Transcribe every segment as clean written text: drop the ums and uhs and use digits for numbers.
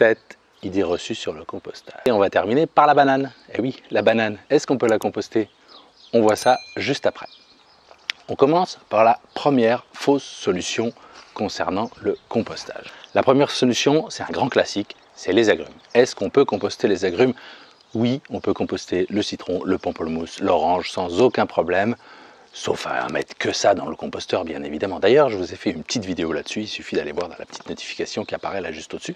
7 idées reçues sur le compostage. Et on va terminer par la banane. Eh oui, la banane, est-ce qu'on peut la composter? On voit ça juste après. On commence par la première fausse solution concernant le compostage. La première solution, c'est un grand classique, c'est les agrumes. Est-ce qu'on peut composter les agrumes? Oui, on peut composter le citron, le pamplemousse, l'orange sans aucun problème, sauf à mettre que ça dans le composteur, bien évidemment. D'ailleurs, je vous ai fait une petite vidéo là-dessus, il suffit d'aller voir dans la petite notification qui apparaît là juste au-dessus,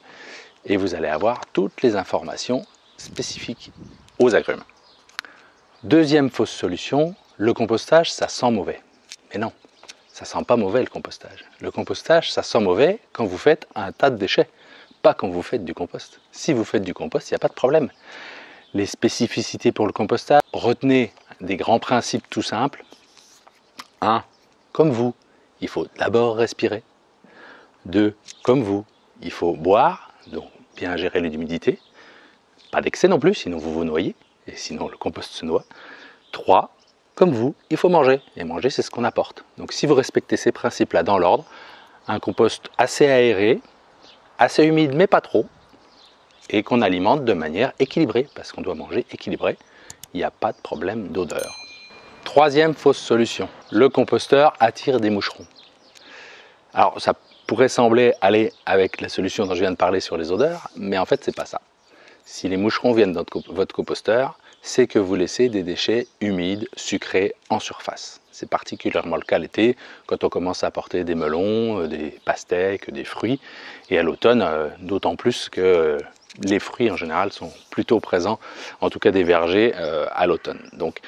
et vous allez avoir toutes les informations spécifiques aux agrumes. Deuxième fausse solution, le compostage, ça sent mauvais. Mais non, ça sent pas mauvais le compostage. Le compostage, ça sent mauvais quand vous faites un tas de déchets, pas quand vous faites du compost. Si vous faites du compost, il n'y a pas de problème. Les spécificités pour le compostage, retenez des grands principes tout simples. 1. Comme vous, il faut d'abord respirer. 2. Comme vous, il faut boire, donc bien gérer l'humidité. Pas d'excès non plus, sinon vous vous noyez, et sinon le compost se noie. 3. Comme vous, il faut manger, et manger c'est ce qu'on apporte. Donc si vous respectez ces principes-là dans l'ordre, un compost assez aéré, assez humide mais pas trop, et qu'on alimente de manière équilibrée, parce qu'on doit manger équilibré, il n'y a pas de problème d'odeur. Troisième fausse solution, le composteur attire des moucherons. Alors ça pourrait sembler aller avec la solution dont je viens de parler sur les odeurs, mais en fait c'est pas ça. Si les moucherons viennent dans votre composteur, c'est que vous laissez des déchets humides, sucrés en surface. C'est particulièrement le cas l'été, quand on commence à apporter des melons, des pastèques, des fruits, et à l'automne, d'autant plus que les fruits en général sont plutôt présents, en tout cas des vergers, à l'automne. Donc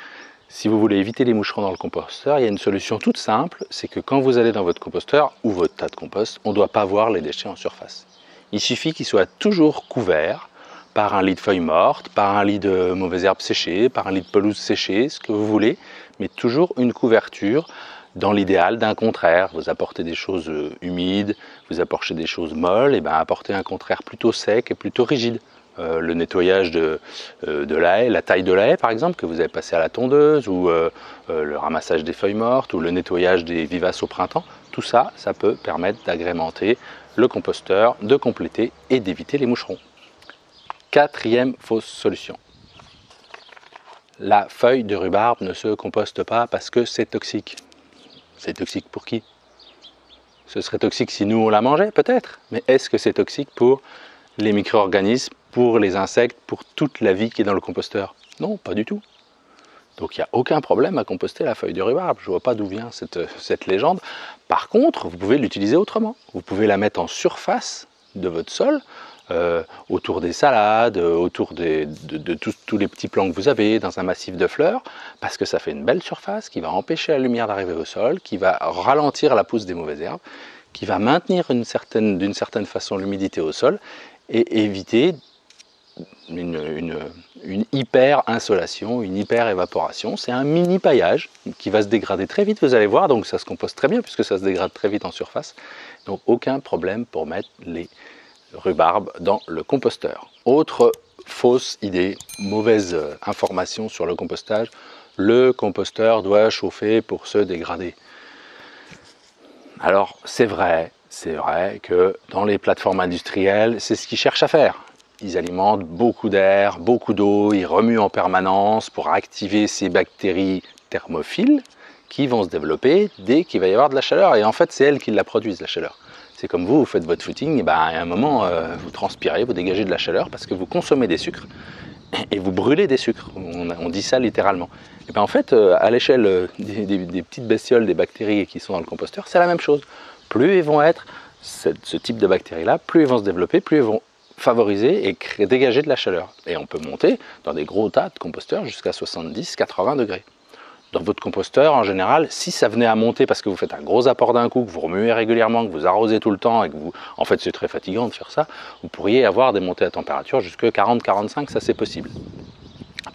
si vous voulez éviter les moucherons dans le composteur, il y a une solution toute simple, c'est que quand vous allez dans votre composteur ou votre tas de compost, on ne doit pas voir les déchets en surface. Il suffit qu'ils soient toujours couverts par un lit de feuilles mortes, par un lit de mauvaises herbes séchées, par un lit de pelouse séchée, ce que vous voulez, mais toujours une couverture dans l'idéal d'un contraire. Vous apportez des choses humides, vous apportez des choses molles, et bien apportez un contraire plutôt sec et plutôt rigide. Le nettoyage de la haie, la taille de la haie par exemple, que vous avez passé à la tondeuse, ou le ramassage des feuilles mortes, ou le nettoyage des vivaces au printemps, tout ça, ça peut permettre d'agrémenter le composteur, de compléter et d'éviter les moucherons. Quatrième fausse solution. La feuille de rhubarbe ne se composte pas parce que c'est toxique. C'est toxique pour qui? Ce serait toxique si nous on la mangeait peut-être, mais est-ce que c'est toxique pour les micro-organismes, pour les insectes, pour toute la vie qui est dans le composteur? Non, pas du tout. Donc il n'y a aucun problème à composter la feuille de rhubarbe. Je ne vois pas d'où vient cette légende. Par contre, vous pouvez l'utiliser autrement. Vous pouvez la mettre en surface de votre sol, autour des salades, autour de tous les petits plants que vous avez, dans un massif de fleurs, parce que ça fait une belle surface qui va empêcher la lumière d'arriver au sol, qui va ralentir la pousse des mauvaises herbes, qui va maintenir d'une certaine façon l'humidité au sol et éviter une hyper insolation, une hyper évaporation. C'est un mini paillage qui va se dégrader très vite, vous allez voir, donc ça se composte très bien puisque ça se dégrade très vite en surface. Donc aucun problème pour mettre les rhubarbes dans le composteur. Autre fausse idée, mauvaise information sur le compostage, le composteur doit chauffer pour se dégrader. Alors c'est vrai que dans les plateformes industrielles, c'est ce qu'ils cherchent à faire. Ils alimentent beaucoup d'air, beaucoup d'eau, ils remuent en permanence pour activer ces bactéries thermophiles qui vont se développer dès qu'il va y avoir de la chaleur. Et en fait, c'est elles qui la produisent, la chaleur. C'est comme vous faites votre footing, et ben, à un moment, vous transpirez, vous dégagez de la chaleur parce que vous consommez des sucres et vous brûlez des sucres. On dit ça littéralement. Et ben, en fait, à l'échelle des petites bestioles, des bactéries qui sont dans le composteur, c'est la même chose. Plus ils vont être, ce type de bactéries-là, plus ils vont se développer, plus ils vont favoriser et dégager de la chaleur. Et on peut monter dans des gros tas de composteurs jusqu'à 70-80 degrés. Dans votre composteur, en général, si ça venait à monter parce que vous faites un gros apport d'un coup, que vous remuez régulièrement, que vous arrosez tout le temps et que vous... En fait, c'est très fatigant de faire ça. Vous pourriez avoir des montées à température jusqu'à 40-45, ça c'est possible.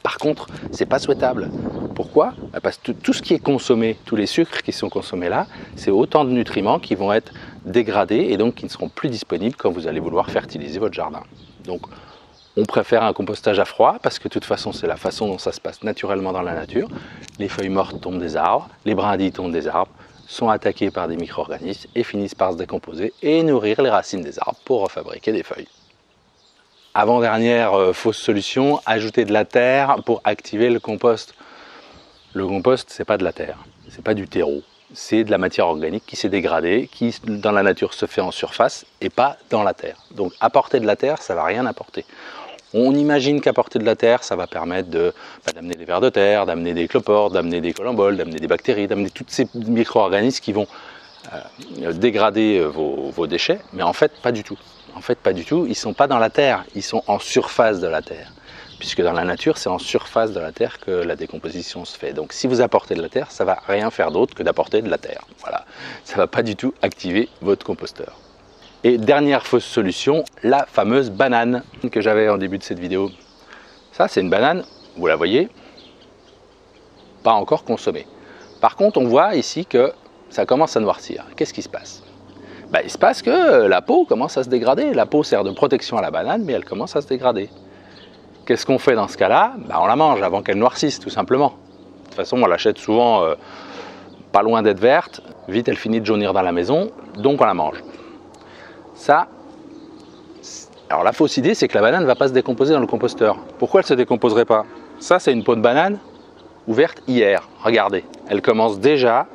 Par contre, c'est pas souhaitable. Pourquoi? Parce que tout ce qui est consommé, tous les sucres qui sont consommés là, c'est autant de nutriments qui vont être dégradés et donc qui ne seront plus disponibles quand vous allez vouloir fertiliser votre jardin. Donc, on préfère un compostage à froid parce que de toute façon, c'est la façon dont ça se passe naturellement dans la nature. Les feuilles mortes tombent des arbres, les brindilles tombent des arbres, sont attaquées par des micro-organismes et finissent par se décomposer et nourrir les racines des arbres pour refabriquer des feuilles. Avant-dernière fausse solution, ajouter de la terre pour activer le compost. Le compost, c'est pas de la terre, c'est pas du terreau, c'est de la matière organique qui s'est dégradée, qui dans la nature se fait en surface et pas dans la terre. Donc apporter de la terre, ça va rien apporter. On imagine qu'apporter de la terre, ça va permettre d'amener des vers de terre, d'amener des cloportes, d'amener des collemboles, d'amener des bactéries, d'amener tous ces micro-organismes qui vont dégrader vos déchets, mais en fait pas du tout. En fait pas du tout, ils ne sont pas dans la terre, ils sont en surface de la terre. Puisque dans la nature, c'est en surface de la terre que la décomposition se fait. Donc si vous apportez de la terre, ça ne va rien faire d'autre que d'apporter de la terre. Voilà, ça ne va pas du tout activer votre composteur. Et dernière fausse solution, la fameuse banane que j'avais en début de cette vidéo. Ça, c'est une banane, vous la voyez, pas encore consommée. Par contre, on voit ici que ça commence à noircir. Qu'est-ce qui se passe? Il se passe que la peau commence à se dégrader. La peau sert de protection à la banane, mais elle commence à se dégrader. Qu'est-ce qu'on fait dans ce cas-là? On la mange avant qu'elle noircisse, tout simplement. De toute façon, on l'achète souvent pas loin d'être verte. Vite, elle finit de jaunir dans la maison, donc on la mange. Ça, alors la fausse idée, c'est que la banane ne va pas se décomposer dans le composteur. Pourquoi elle ne se décomposerait pas? Ça, c'est une peau de banane ouverte hier. Regardez, elle commence déjà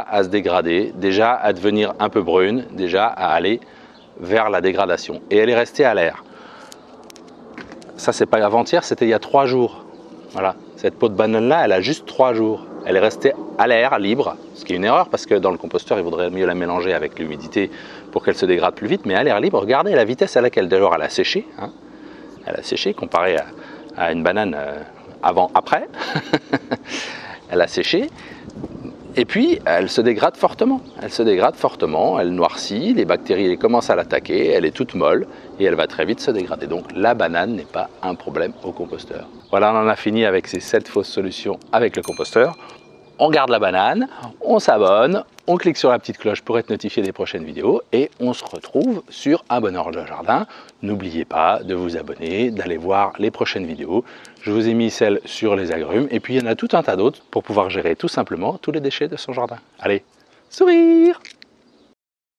à se dégrader, déjà à devenir un peu brune, déjà à aller vers la dégradation. Et elle est restée à l'air. Ça, c'est pas avant-hier, c'était il y a 3 jours. Voilà, cette peau de banane-là, elle a juste 3 jours. Elle est restée à l'air, libre, ce qui est une erreur parce que dans le composteur, il vaudrait mieux la mélanger avec l'humidité pour qu'elle se dégrade plus vite. Mais à l'air libre, regardez la vitesse à laquelle d'abord elle a séché. Hein. Elle a séché comparé à une banane avant-après. Elle a séché. Et puis, elle se dégrade fortement. Elle se dégrade fortement, elle noircit, les bactéries commencent à l'attaquer, elle est toute molle et elle va très vite se dégrader. Donc, la banane n'est pas un problème au composteur. Voilà, on en a fini avec ces 7 fausses solutions avec le composteur. On garde la banane, on s'abonne, on clique sur la petite cloche pour être notifié des prochaines vidéos et on se retrouve sur Un Bonheur de Jardin. N'oubliez pas de vous abonner, d'aller voir les prochaines vidéos. Je vous ai mis celle sur les agrumes et puis il y en a tout un tas d'autres pour pouvoir gérer tout simplement tous les déchets de son jardin. Allez, sourire!